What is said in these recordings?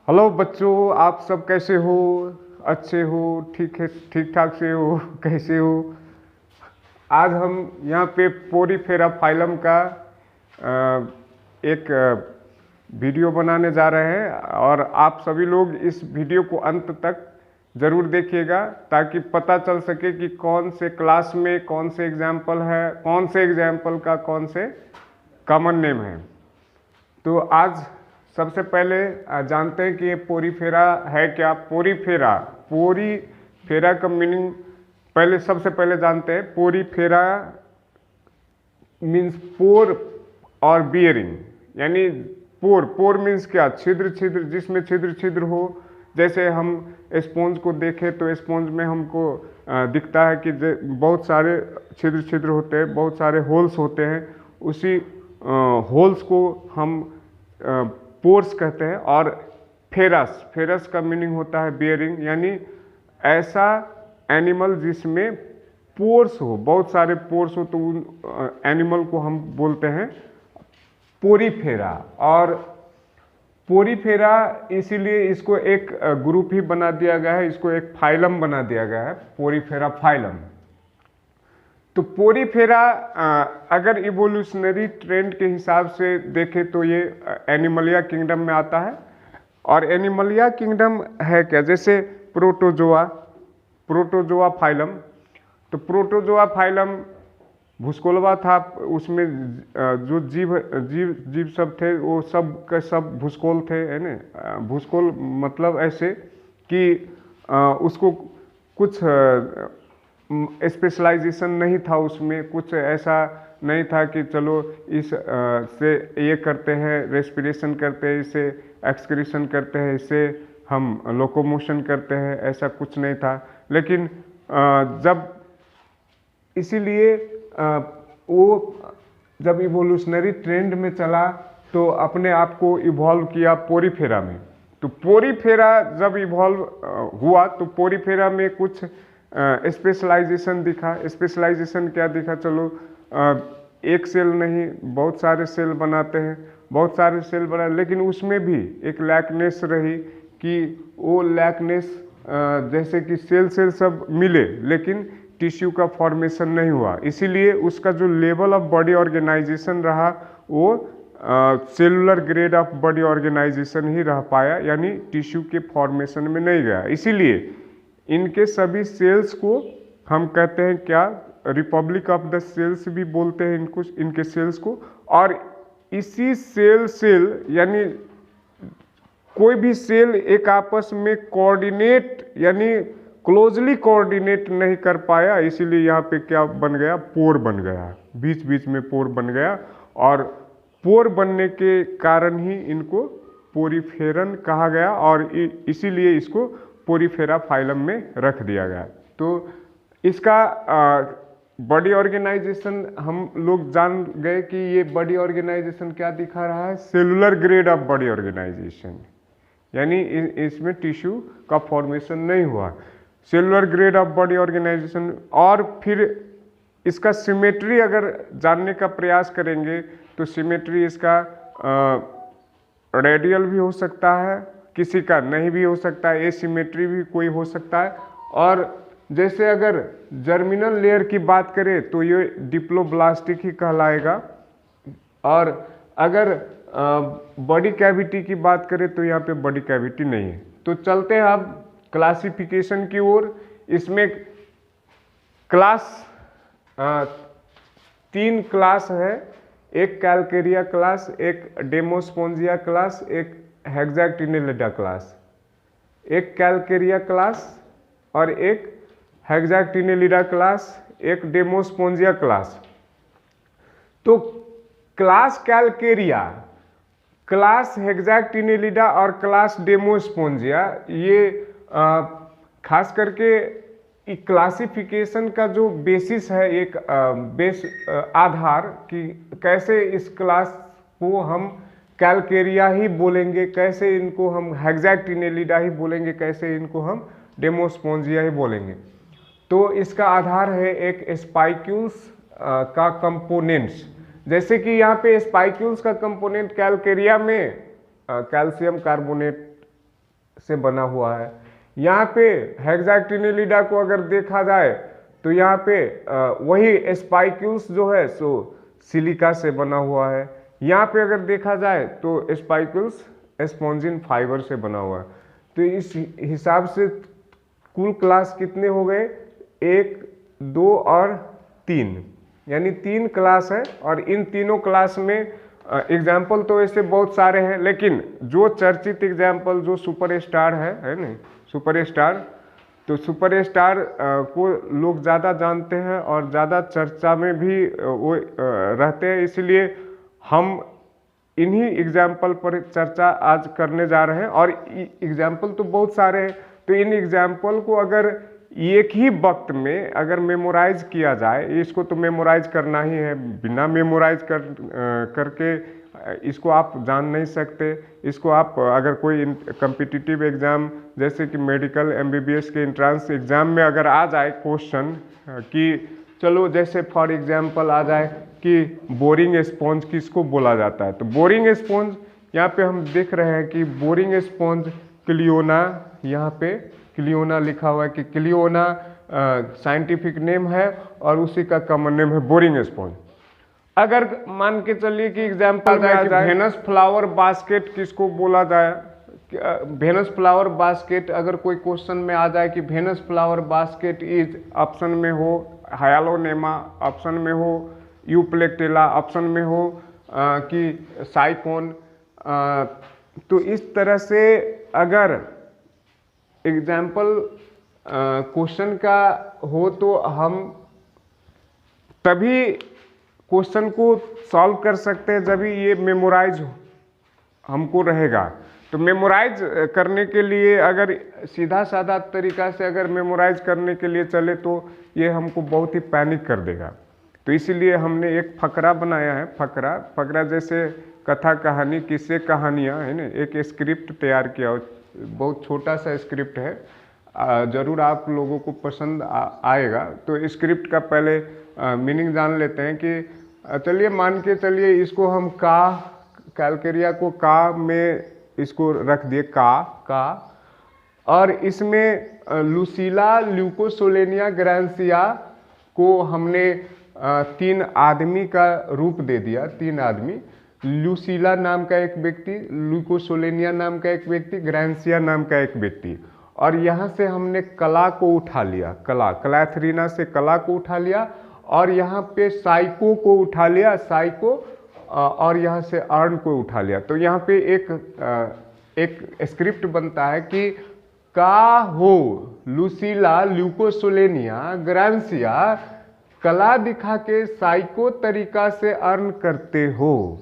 Hello बच्चों, आप सब कैसे हो? अच्छे हो? ठीक है, ठीक ठाक से हो? कैसे हो? आज हम यहाँ पे पोरीफेरा फाइलम का एक वीडियो बनाने जा रहे हैं और आप सभी लोग इस वीडियो को अंत तक ज़रूर देखिएगा ताकि पता चल सके कि कौन से क्लास में कौन से एग्जाम्पल है, कौन से एग्जाम्पल का कौन से कॉमन नेम है। तो आज सबसे पहले जानते हैं कि ये पोरीफेरा है क्या। पोरीफेरा का मीनिंग सबसे पहले जानते हैं। पोरीफेरा मीन्स पोर और बियरिंग, यानी पोर मीन्स क्या? छिद्र, जिसमें छिद्र हो। जैसे हम स्पॉन्ज को देखें तो स्पॉन्ज में हमको दिखता है कि बहुत सारे छिद्र होते हैं, बहुत सारे होल्स होते हैं। उसी होल्स को हम पोर्स कहते हैं। और फेरस का मीनिंग होता है बियरिंग, यानी ऐसा एनिमल जिसमें पोर्स हो, बहुत सारे पोर्स हो, तो उन एनिमल को हम बोलते हैं पोरीफेरा। और पोरीफेरा इसीलिए इसको एक ग्रुप ही बना दिया गया है, इसको एक फाइलम बना दिया गया है, पोरीफेरा फाइलम। तो पोरीफेरा अगर इवोल्यूशनरी ट्रेंड के हिसाब से देखें तो ये एनिमलिया किंगडम में आता है। और एनिमलिया किंगडम है क्या? जैसे प्रोटोजोआ फाइलम। तो प्रोटोजोआ फाइलम भूस्कोलवा था, उसमें जो जीव सब थे वो सब के सब भूस्कोल थे, है ना। भूस्कोल मतलब ऐसे कि उसको कुछ स्पेशलाइजेशन नहीं था, उसमें कुछ ऐसा नहीं था कि चलो इस से ये करते हैं, रेस्पिरेशन करते हैं, इसे एक्सक्रीशन करते हैं, इसे हम लोकोमोशन करते हैं, ऐसा कुछ नहीं था। लेकिन इसीलिए वो जब इवोल्यूशनरी ट्रेंड में चला तो अपने आप को इवॉल्व किया पोरीफेरा में। तो पोरीफेरा जब इवॉल्व हुआ तो पोरीफेरा में कुछ स्पेशलाइजेशन दिखा। स्पेशलाइजेशन क्या दिखा? चलो एक सेल नहीं, बहुत सारे सेल बनाते हैं, बहुत सारे सेल बना, लेकिन उसमें भी एक लैकनेस रही कि वो लैकनेस जैसे कि सेल सब मिले लेकिन टिश्यू का फॉर्मेशन नहीं हुआ। इसीलिए उसका जो लेवल ऑफ बॉडी ऑर्गेनाइजेशन रहा वो cellular grade of body organisation ही रह पाया, यानी टिश्यू के फॉर्मेशन में नहीं गया। इसीलिए इनके सभी सेल्स को हम कहते हैं क्या? रिपब्लिक ऑफ द सेल्स भी बोलते हैं इनको, इनके सेल्स को। और इसी सेल यानी कोई भी सेल एक आपस में कोऑर्डिनेट यानी क्लोजली कोऑर्डिनेट नहीं कर पाया, इसीलिए यहाँ पे क्या बन गया? पोर बन गया, बीच बीच में पोर बन गया। और पोर बनने के कारण ही इनको पोरीफेरन कहा गया और इसीलिए इसको पोरीफेरा फाइलम में रख दिया गया। तो इसका बॉडी ऑर्गेनाइजेशन हम लोग जान गए कि ये बॉडी ऑर्गेनाइजेशन क्या दिखा रहा है? Cellular grade of body organisation, यानी इसमें टिश्यू का फॉर्मेशन नहीं हुआ। Cellular grade of body organisation. और फिर इसका सिमेट्री अगर जानने का प्रयास करेंगे तो सिमेट्री इसका रेडियल भी हो सकता है, किसी का नहीं भी हो सकता है, एसिमेट्री भी कोई हो सकता है। और जैसे अगर जर्मिनल लेयर की बात करें तो ये डिप्लोब्लास्टिक ही कहलाएगा। और अगर बॉडी कैविटी की बात करें तो यहाँ पे बॉडी कैविटी नहीं है। तो चलते हैं अब क्लासिफिकेशन की ओर। इसमें क्लास 3 क्लास है, एक कैलकेरिया क्लास, एक डेमोस्पोंजिया क्लास, एक हेक्साक्टिनेलिडा क्लास। एक कैलकेरिया क्लास और एक हेक्साक्टिनेलिडा क्लास, एक डेमोस्पोंजिया क्लास। तो क्लास कैलकेरिया, क्लास हेक्साक्टिनेलिडा और क्लास डेमोस्पोंजिया, ये खास करके क्लासिफिकेशन का जो बेसिस है, एक बेस आधार कि कैसे इस क्लास को हम कैलकेरिया ही बोलेंगे, कैसे इनको हम हेक्साक्टिनेलिडा ही बोलेंगे, कैसे इनको हम डेमोस्पोंजिया ही बोलेंगे। तो इसका आधार है एक स्पाइक्यूल्स का कंपोनेंट्स, जैसे कि यहाँ पे स्पाइक्यूल्स का कंपोनेंट कैलकेरिया में कैल्शियम कार्बोनेट से बना हुआ है। यहाँ पे हेक्साक्टिनेलिडा को अगर देखा जाए तो यहाँ पे वही स्पाइक्यूल्स जो है सो सिलिका से बना हुआ है। यहाँ पे अगर देखा जाए तो स्पाइक्यूल्स स्पॉन्जिन फाइबर से बना हुआ है। तो इस हिसाब से कुल क्लास कितने हो गए, 1, 2 और 3, यानी 3 क्लास है। और इन तीनों क्लास में एग्जाम्पल तो ऐसे बहुत सारे हैं, लेकिन जो चर्चित एग्जाम्पल जो सुपरस्टार है ना, सुपरस्टार, तो सुपरस्टार को लोग ज़्यादा जानते हैं और ज़्यादा चर्चा में भी वो रहते हैं, इसलिए हम इन्हीं एग्जाम्पल पर चर्चा आज करने जा रहे हैं। और एग्जाम्पल तो बहुत सारे हैं, तो इन एग्जाम्पल को अगर एक ही वक्त में अगर मेमोराइज किया जाए, इसको तो मेमोराइज करना ही है, बिना मेमोराइज करके इसको आप जान नहीं सकते। इसको आप अगर कोई कम्पिटिटिव एग्ज़ाम जैसे कि मेडिकल MBBS के एंट्रेंस एग्ज़ाम में अगर आ जाए क्वेश्चन कि चलो जैसे फॉर एग्जांपल आ जाए कि बोरिंग स्पॉन्ज किसको बोला जाता है, तो बोरिंग स्पॉन्ज यहाँ पे हम देख रहे हैं कि बोरिंग स्पॉन्ज क्लियोना, यहाँ पे क्लियोना लिखा हुआ है कि क्लियोना साइंटिफिक नेम है और उसी का कॉमन नेम है बोरिंग स्पॉन्ज। अगर मान के चलिए कि एग्जाम्पल में आ जाए वेनस फ्लावर बास्केट किसको बोला जाए, वेनस फ्लावर बास्केट अगर कोई क्वेश्चन में आ जाए कि Venus flower basket is, option में हो हाइलोनेमा, ऑप्शन में हो यूप्लेक्टेला, ऑप्शन में हो कि साइकोन, तो इस तरह से अगर एग्जाम्पल क्वेश्चन का हो तो हम तभी क्वेश्चन को सॉल्व कर सकते हैं जब ये मेमोराइज हमको रहेगा। तो मेमोराइज करने के लिए अगर सीधा साधा तरीका से अगर मेमोराइज करने के लिए चले तो ये हमको बहुत ही पैनिक कर देगा। तो इसीलिए हमने एक फकरा बनाया है, फकरा जैसे कथा कहानी, किस्से कहानियाँ है ना, एक स्क्रिप्ट तैयार किया, बहुत छोटा सा स्क्रिप्ट है, ज़रूर आप लोगों को पसंद आएगा। तो स्क्रिप्ट का पहले मीनिंग जान लेते हैं कि चलिए मान के चलिए इसको हम कैलकेरिया को में इसको रख दिए का, और इसमें लुसीला ल्यूकोसोलेनिया ग्रांसिया को हमने 3 आदमी का रूप दे दिया, 3 आदमी, लुसीला नाम का एक व्यक्ति, ल्यूकोसोलेनिया नाम का एक व्यक्ति, ग्रांसिया नाम का एक व्यक्ति। और यहाँ से हमने कला को उठा लिया, क्लैथरीना से कला को उठा लिया, और यहाँ पे साइको को उठा लिया, साइको, और यहाँ से अर्न को उठा लिया। तो यहाँ पे एक स्क्रिप्ट बनता है कि का हो लुसीला ल्यूकोसोलेनिया ग्रांसिया कला दिखा के साइको तरीका से अर्न करते हो।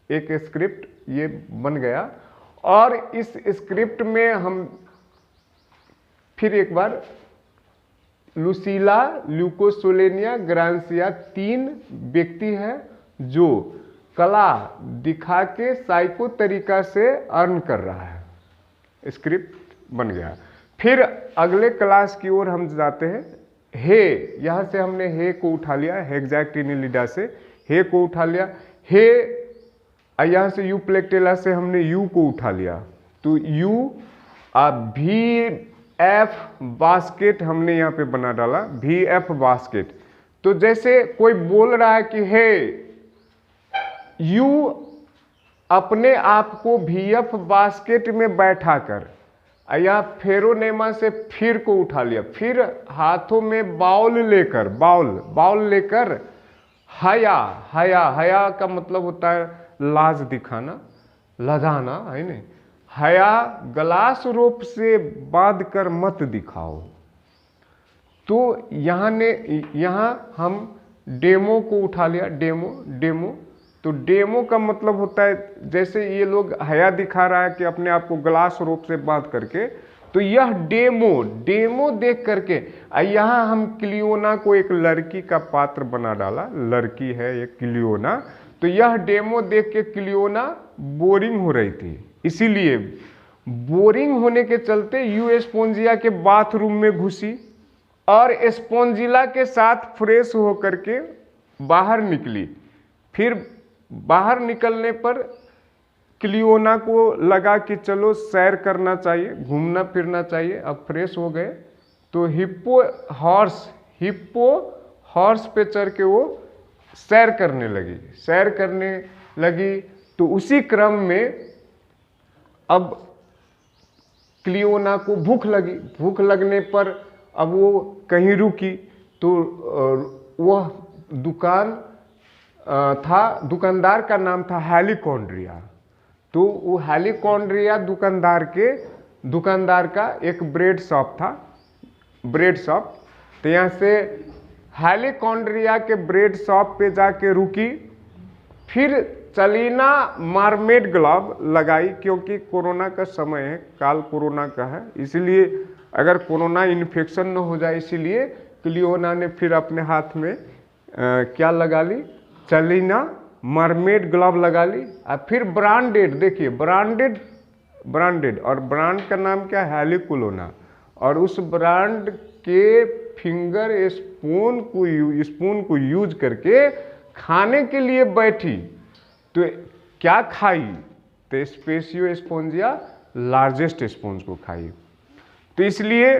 एक स्क्रिप्ट ये बन गया। और इस स्क्रिप्ट में हम फिर एक बार लुसीला ल्यूकोसोलेनिया ग्रांसिया 3 व्यक्ति हैं जो कला दिखा के साइको तरीका से अर्न कर रहा है, स्क्रिप्ट बन गया। फिर अगले क्लास की ओर हम जाते हैं। हे, यहाँ से हमने हे को उठा लिया, हेक्साक्टिनेलिडा से हे को उठा लिया, हे, यहाँ से यूप्लेक्टेला से हमने यू को उठा लिया, तो यू VF बास्केट हमने यहाँ पे बना डाला, VF बास्केट। तो जैसे कोई बोल रहा है कि हे यू अपने आप को VF बास्केट में बैठा कर, या फेरोनेमा से फिर को उठा लिया, फिर हाथों में बाउल लेकर हया का मतलब होता है लाज दिखाना, लजाना, है नहीं, हया गलास रोप से बांध कर मत दिखाओ। तो यहाँ हम डेमो को उठा लिया, डेमो। तो डेमो का मतलब होता है जैसे ये लोग हया दिखा रहा है कि अपने आप को ग्लास रोप से बांध करके, तो यह डेमो देख करके, यहाँ हम क्लियोना को एक लड़की का पात्र बना डाला, लड़की है ये क्लियोना। तो यह डेमो देख के क्लियोना बोरिंग हो रही थी, इसीलिए बोरिंग होने के चलते यू स्पोंजिया के बाथरूम में घुसी और स्पोंजिला के साथ फ्रेश होकर के बाहर निकली। फिर बाहर निकलने पर क्लियोना को लगा कि चलो सैर करना चाहिए, घूमना फिरना चाहिए। अब फ्रेश हो गए तो हिप्पो हॉर्स पे चढ़ के वो सैर करने लगी। तो उसी क्रम में अब क्लियोना को भूख लगने पर अब वो कहीं रुकी तो वह दुकानदार का नाम था हेलिकोंड्रिया। तो वो हेलिकोंड्रिया दुकानदार का एक ब्रेड शॉप था, तो यहाँ से हेलिकोंड्रिया के ब्रेड शॉप पे जाके रुकी। फिर चलीना मार्मेड ग्लव लगाई, क्योंकि कोरोना का समय है, काल कोरोना का है, इसलिए अगर कोरोना इन्फेक्शन न हो जाए, इसीलिए क्लियोना ने फिर अपने हाथ में क्या लगा ली, चलीना मरमेड ग्लव लगा ली। और फिर ब्रांडेड, देखिए ब्रांडेड और ब्रांड का नाम क्या है, हेलिकुलोना। और उस ब्रांड के फिंगर स्पून को यूज करके खाने के लिए बैठी। तो क्या खाई, तो स्पेसियो स्पोंजिया लार्जेस्ट स्पॉन्ज को खाई। तो इसलिए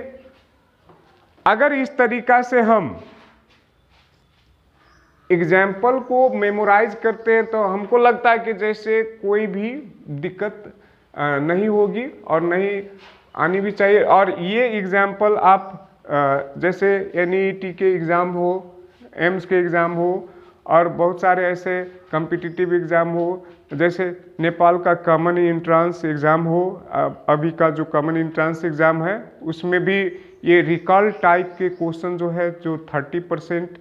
अगर इस तरीका से हम एग्जाम्पल को मेमोराइज करते हैं तो हमको लगता है कि जैसे कोई भी दिक्कत नहीं होगी और नहीं आनी भी चाहिए। और ये एग्जाम्पल आप जैसे NET के एग्ज़ाम हो, एम्स के एग्ज़ाम हो और बहुत सारे ऐसे कॉम्पिटिटिव एग्ज़ाम हो, जैसे नेपाल का कॉमन एंट्रेंस एग्ज़ाम हो, अभी का जो कॉमन एंट्रेंस एग्ज़ाम है उसमें भी ये रिकॉल टाइप के क्वेश्चन जो है, जो 30%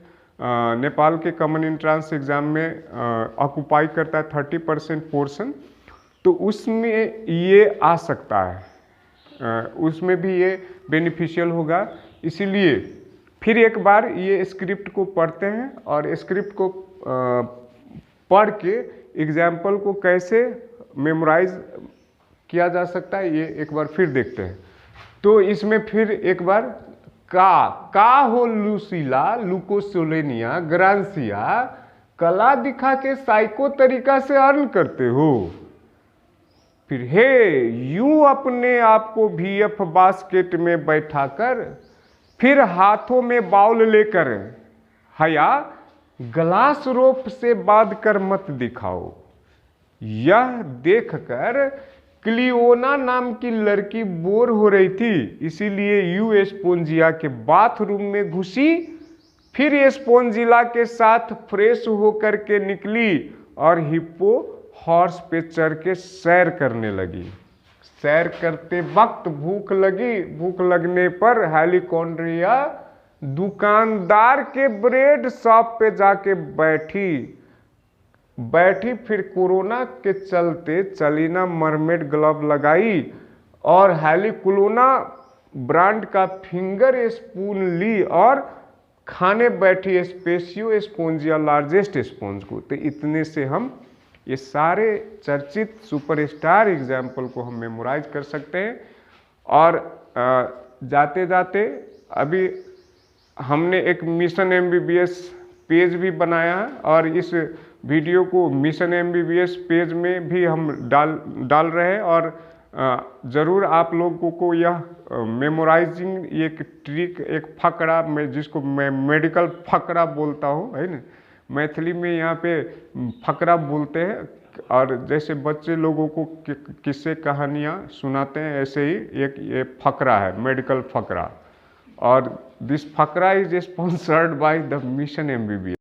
नेपाल के कॉमन एंट्रेंस एग्ज़ाम में ऑक्युपाई करता है 30% पोर्शन, तो उसमें ये आ सकता है, उसमें भी ये बेनिफिशियल होगा। इसीलिए फिर एक बार ये स्क्रिप्ट को पढ़ते हैं और स्क्रिप्ट को पढ़ के एग्जाम्पल को कैसे मेमोराइज किया जा सकता है ये एक बार फिर देखते हैं। तो इसमें फिर एक बार का हो लूसीला लुकोसोलेनिया ग्रांसिया कला दिखा के साइको तरीका से अर्न करते हो। फिर हे यूं अपने आप को VF बास्केट में बैठाकर फिर हाथों में बाउल लेकर हया ग्लास रोप से बांध कर मत दिखाओ। यह देखकर क्लियोना नाम की लड़की बोर हो रही थी, इसीलिए यू स्पोंजिया के बाथरूम में घुसी। फिर स्पोंजिला के साथ फ्रेश होकर के निकली और हिप्पो हॉर्स पे चढ़ के सैर करने लगी। सैर करते वक्त भूख लगने पर हेलिकोंड्रिया दुकानदार के ब्रेड शॉप पे जाके बैठी। फिर कोरोना के चलते चलीना मरमेड ग्लव लगाई और हेलिकुलोना ब्रांड का फिंगर स्पून ली और खाने बैठी स्पेसियो स्पोंजिया लार्जेस्ट स्पॉन्ज को। तो इतने से हम ये सारे चर्चित सुपरस्टार एग्जाम्पल को हम मेमोराइज कर सकते हैं। और जाते जाते अभी हमने एक मिशन MBBS पेज भी बनाया है और इस वीडियो को मिशन MBBS पेज में भी हम डाल रहे हैं। और ज़रूर आप लोगों को यह मेमोराइजिंग एक ट्रिक, एक फकरा में जिसको मैं मेडिकल फकरा बोलता हूँ, है ना, मैथिली में यहाँ पे फकरा बोलते हैं। और जैसे बच्चे लोगों को किस्से कहानियाँ सुनाते हैं, ऐसे ही एक ये फकरा है, मेडिकल फकरा। और दिस फकरा is sponsored by the mission MBBS।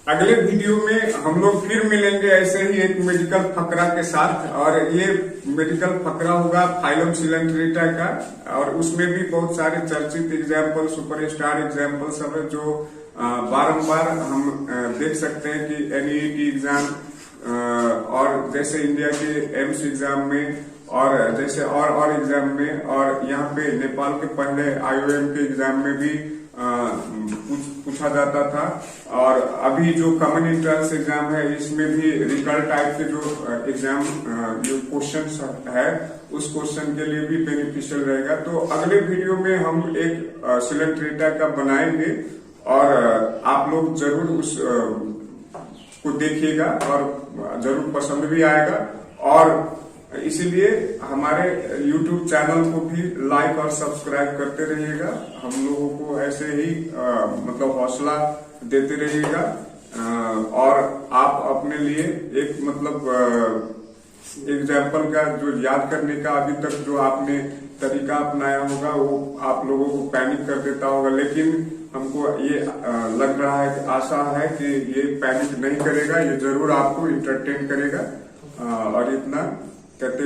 अगले वीडियो में हम लोग फिर मिलेंगे ऐसे ही एक मेडिकल फकरा के साथ। और ये मेडिकल फकरा होगा फाइलम सिलेंट्रेटा का, और उसमें भी बहुत सारे चर्चित एग्जाम्पल, सुपरस्टार एग्जाम्पल सब है जो बारंबार हम देख सकते हैं कि NET एग्जाम और जैसे इंडिया के एम्स एग्जाम में और जैसे और एग्जाम में, और यहाँ पे नेपाल के पहले IOM के एग्जाम में भी पूछा जाता था। और अभी जो कॉमन एंट्रेंस एग्जाम है इसमें भी रिकॉल टाइप के जो एग्जाम जो क्वेश्चन है उस क्वेश्चन के लिए भी बेनिफिशियल रहेगा। तो अगले वीडियो में हम एक सिलेंट्रेटा का बनाएंगे और आप लोग जरूर उस को देखिएगा और जरूर पसंद भी आएगा। और इसीलिए हमारे YouTube चैनल को भी लाइक और सब्सक्राइब करते रहिएगा। हम लोगों को ऐसे ही मतलब हौसला देते रहिएगा। और आप अपने लिए एक मतलब एग्जाम्पल का जो याद करने का अभी तक जो आपने तरीका अपनाया होगा वो आप लोगों को पैनिक कर देता होगा, लेकिन हमको ये लग रहा है कि आशा है कि ये पैनिक नहीं करेगा, ये जरूर आपको इंटरटेन करेगा। और इतना कहते